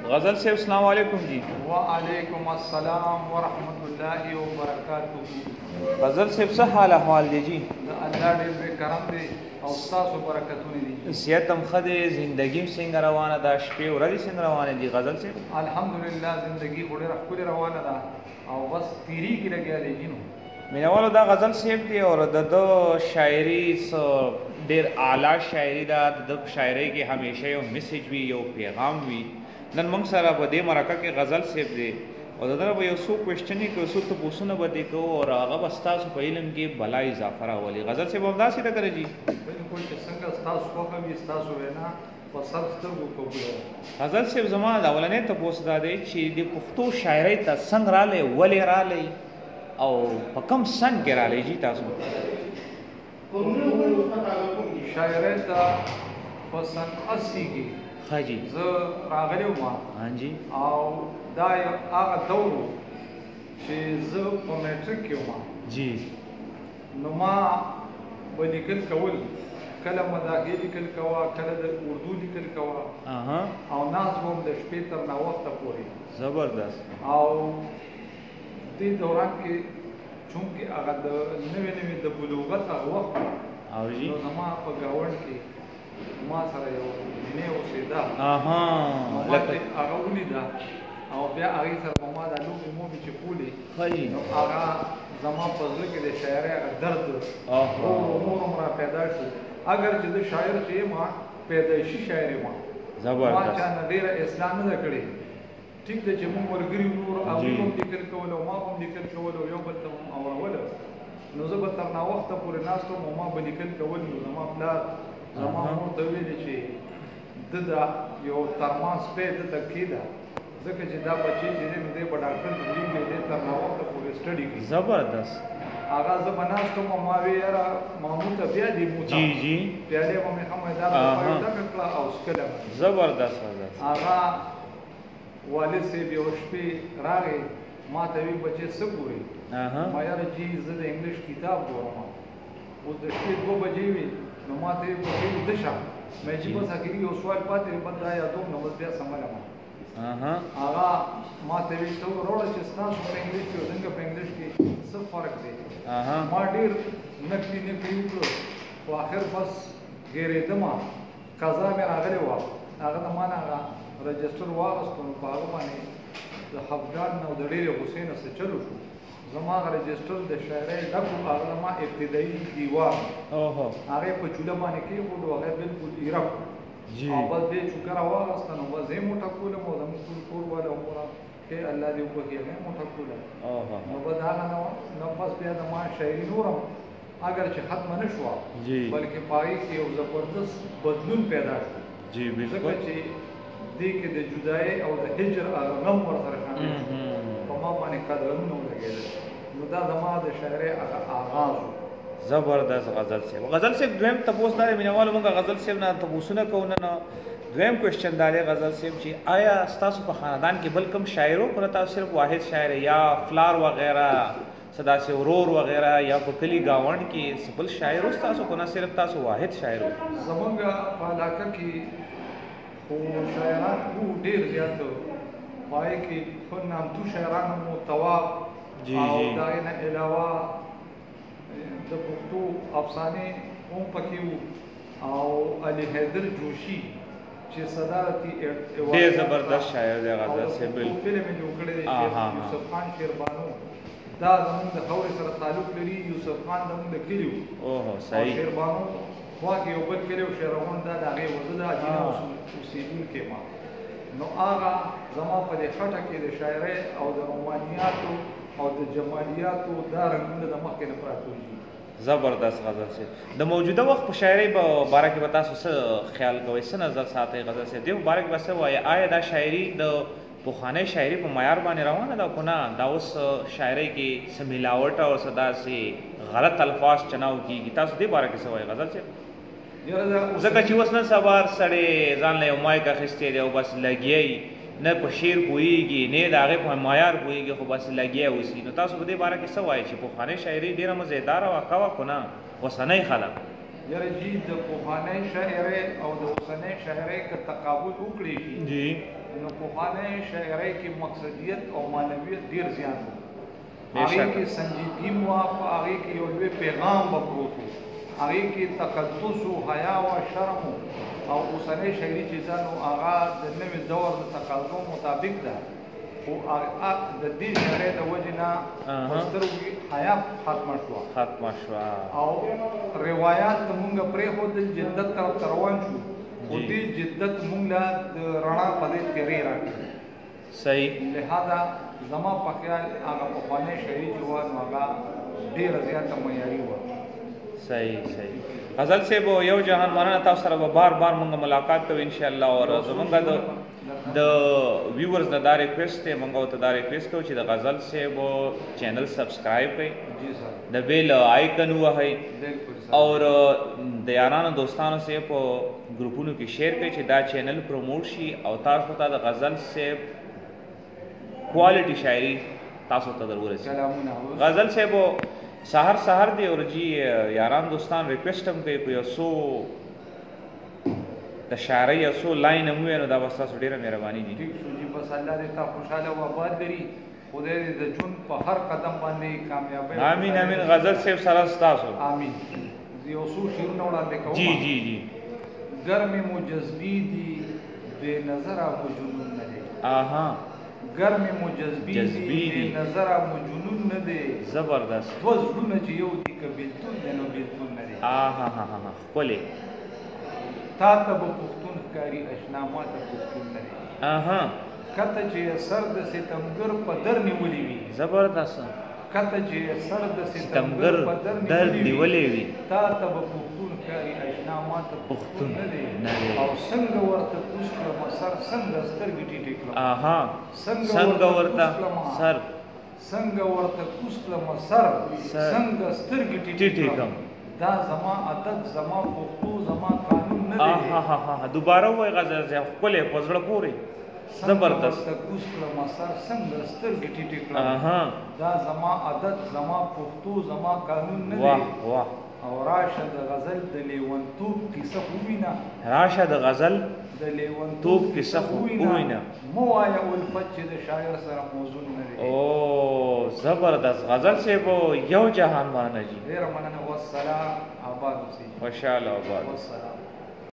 غزل صاحب السلام علیکم جی. وعلیکم السلام ورحمۃ اللہ وبرکاتہ. غزل صاحب څه حال احوال دی جی؟ الله ډېر به کرم دی او تاسو برکتونه دي. صحت هم ښه دی، زندګي څنګه روانه ده، شپې ورځې څنګه روانه دي غزل صاحب؟ الحمدلله زندگی ډېره ښکلې روانه ده او بس تیریږي لګیا دی جینو. مینوالو دا غزل صاحب دی او د شاعري ډېر اعلی شاعري ده. د شاعرۍ کې همیشه یو میسیج وي، یو پیغام وي. نن موږ سره په دې مرکه کې غزل صاحب دی او دغه به یو څو کوېسچنې کوو، څو تپوسونه به دې کوو او هغه به ستاسو په علم کې بلا اضافه راولي. غزل صاحب همداسې ده که جي؟ بالکل چې څنګه ستاسو خوښه وي ستاسو وینا په سر سترګو قبوله. غزل صاحب زما د اولنۍ تپوس دا دی چې د پښتو شاعرۍ ته څنګه رالی، ولې رالی او په کوم سن کې رالی جي تاسو؟ شاعرۍ ته په سن 80 کې ښه جي زه راغلی وم جی او دا یو هغه دور و چې زه په میټرک کې وم جی. نو ما به لیکل کول، کله مداحیې لیکل کوه، کله د اردو لیکل کوه او ناست به د شپې تر ناوخته پورې. زبردست. او دې دوران کې چونکې هغه د نوې نوې د بلوغت هغه وخت او جی نو زما په ګاونډ کې ما سره یو جینۍ اوسېده. لکه هغه ولیده او بیا هغې سره به ما دا لوبې موبې چې کولې نو هغه زما په زړه کې د شاعرۍ هغه درد نور هم را پیدا شو. اگر چې د شاعر چې یم پیدایشي شاعر یم، ما چا نه ډېره اصلاح نه ده کړې. ټیک ده چې موږ ملګري نور هغوی هم لیکل کول او ما هم لیکل کول او یو بل ته هم اوروله. نو زه به تر ناوخته پورې ناست وم او ما به لیکل کول. نو زما پلار زما مور ته ویلې چې ده دا یو ترمان سپی ده ته کېده، ځکه چې دا بچی چې دی نو دی به ډاکټر جوړېږي او دی تر ناوخته پورې سټډي کوي. زبردست. هغه زه به ناست وم او ما وی یاره مامو ته بیا دې موته پیالې به مې ښه میدان ډکه کړه او څکله. زبردست. هغه والد صاحب یو شپې راغی ما ته وی بچې څه ګورې؟ ما یاره جي زه د انګلیش کتاب ګورم. اوس د شپې 2 بجې وي نو ما ته وی بچې ویده شه. مې چې بس اخري یو سوال پاتې دی بس دا یادوم نو بس بیا سملم. هغه ما ته وی ته وروړه چې ستاسو په انګلیش کې او څنګه په انګلیش کې څه فرق دی؟ ما ډېر نقلي وکړو خو آخر بس ګېرېدم. قضا مې راغلې وه، هغه د ما نه هغه رجسټر واغېستو نو په هغه باندې د خفګان نه او د ډېرې غوسې نه څه چلو شو. زما هغه رجسټر د شاعرۍ ډک و، هغه زما ابتدایي دیوان هغې په چوله باندې کېښودو، هغه بلکل ایره کړو او بس بیا چوکه راواغېسته نو بس زه یې موټه کولم او زموږ ټول کور والا عمره ښې الله دې وبخي هغه یې موټه کوله. نو بس هغه نه بس بیا د ما شاعري نورم اگر چې ختمه نه شوه بلکې په هغې کې یو زبردست بدلون پیدا شو. ځکه چې دې کې د جدایۍ او د هجر هغه غم ورسره شامل شو، په ما باندې قدرونه ولګېدل. نو دا زما د شاعرۍ هغه آغاز و. زبردست. غزل صاحب دویم تپوس دا دی مینوالو موږ غزل صاحب نه تپوسونه کوو. نن دویم کوېسچن دا دی غزل صاحب چې آیا ستاسو په خاندان کې بل کوم شاعر و که تاسو صرف واحد شاعر یا فلار وغیره څه داسې ورور وغیره یا په کلي ګاونډ کې بل شاعر و ستاسو که نه صرف تاسو واحد شاعر و؟ زمونږ په علاقه کې خو شاعران وو ډېر زیات. په هغې کې ښه نامتو شاعران هم وو، تواب او د هغې نه علاوه د پښتو افسانې هم پکې وو او علي حیدر جوشي چې صدارتي ډېر زبردست شاعر دی غزل صاحب. فلم یې جوړ کړی دی یوسف خان شیربانو، دا زموږ د خاورې سره تعلق لري. یوسف خان زموږ د کلي و او شیربانو خوا کې یو بل کلی و شیرغون، دا د هغې وزه ده اجینه اوسېدونکی ما. نو هغه زما په دې خټه کې د شاعرۍ او د رومانیاتو او د جمالیاتو دا رنګونه د مخکې نه پراته دي. زبردست غزل صاحب. د موجوده وخت په شاعرۍ باره کې به تاسو څه خیال کوئ، څه نظر ساتئ غزل صاحب؟ دې باره کې به څه وایي؟ آیا دا شاعري د پخوانۍ شاعري په معیار باندې روانه ده که نه دا اوس شاعرۍ کې څه ملاوټ او څه داسې غلط الفاظ چناو کېږي؟ تاسو دې باره کې څه وایي غزل صاحب؟ ځکه چې اوس نن سبا هر سړی ځان له یو مایک اخیستی دی او بس لګیا نه په شعر پوهېږي نه د هغې په معیار پوهېږي خو بس لګیا اوسي. نو تاسو په دې باره کې څه وایئ چې پخوانۍ شاعري ډېره مزیداره وه ښه وه که نه اوسنۍ خلک؟ یاره جی د پخوانۍ شاعرۍ او د اوسنۍ شاعرۍ که تقابل وکړي شي جی نو پخوانۍ شاعرۍ کې مقصدیت او معنویت ډېر زیات و هغې کې سنجیدګي مو وه په هغې کې یو لوی پیغام به پروت و هغې کې تقدس و حیا و شرم و او اوسنۍ شاعري چې ده نو هغه د نوي دور د تقاضو مطابق ده خو د دې شاعرۍ د وجې نه په سترګو حیا ختمه شوه او روایات مونږ پرېښودل جدت طرف ته روان شو خو دې جدت مونږ له د رڼا په دې تیرې راکړي صحیح لہذا زما په خیال هغه پخوانۍ شاعري چې وه نو هغه ډېره زیاته معیاري وه صحیح غزل صاحب یو جهان مننه تاسو سره به بار بار مونږ ملاقات کوو ان شاء الله او زمونږ د ویورز نه دا ریکویسټ دی مونږ ورته دا ریکویسټ کوو چې د غزل صاحب چینل سبسکرایب کړئ د بیل آیکن ووهئ او د یارانو دوستانو سره په ګروپونو کې شیر کړئ چې دا چینل پروموټ شي او تاسو ته د غزل صاحب کوالټي شاعري تاسو ته در ورسي غزل صاحب سحر دی اور جی یاران دوستان ریکویسټ هم کوي په یو څو د شاعرۍ یو څو لاین هم ووایو نو دا به ستاسو ډېره مهرباني دي ټیک شو جي بس الله دې تا خوشحاله او آباد لري خدای دې د ژوند په هر قدم باندې کامیابی آمین غزل صاحب سره ستاسو آمین یو څو شعرونه وړاندې کوم جی ګرمې مو جذبې دي بې نظره مو جنون نه دی ګرمې مو جذبې دي بې نظره مو جنون نه دی زبردست دوه زړونه چې یو دي که بېلتون دی نو بېلتون نه دی ښکلې تا ته به پښتون ښکاري اشنا ما ته پښتون نه دی کته چې سر د ستمګر په در نیولې وي زبردست کته چې سر د ستمګر په در نیولې وي تا ته به پښتون ښکاري اشنا ما ته پښتون نه دی او څنګه ورته کوز کړم سر څنګه سترګې ټیټې کړم څنګه ورته سر څنګه ورته کوز کړم سر څنګه سترګې ټیټې کړم دا زما عادت زما پښتو زما قانون نه دی دوباره وای غزل صاحب ښکلې په زړه پورې زبردست کوز کړم سر څنګه سترګې ټیټې کړم دا زما عادت زما پښتو زما قانون نه دی او راشه د غزل د لیونتوب کیسه ووینه د لیونتوب کیسه ووینه مو وایه الفت چې د شاعر سره موضوع نه دی او زبردست غزل صاحب یو جهان مننه جی ډېره مننه والسلام آباد اوسئ خوشحاله آباد والسلام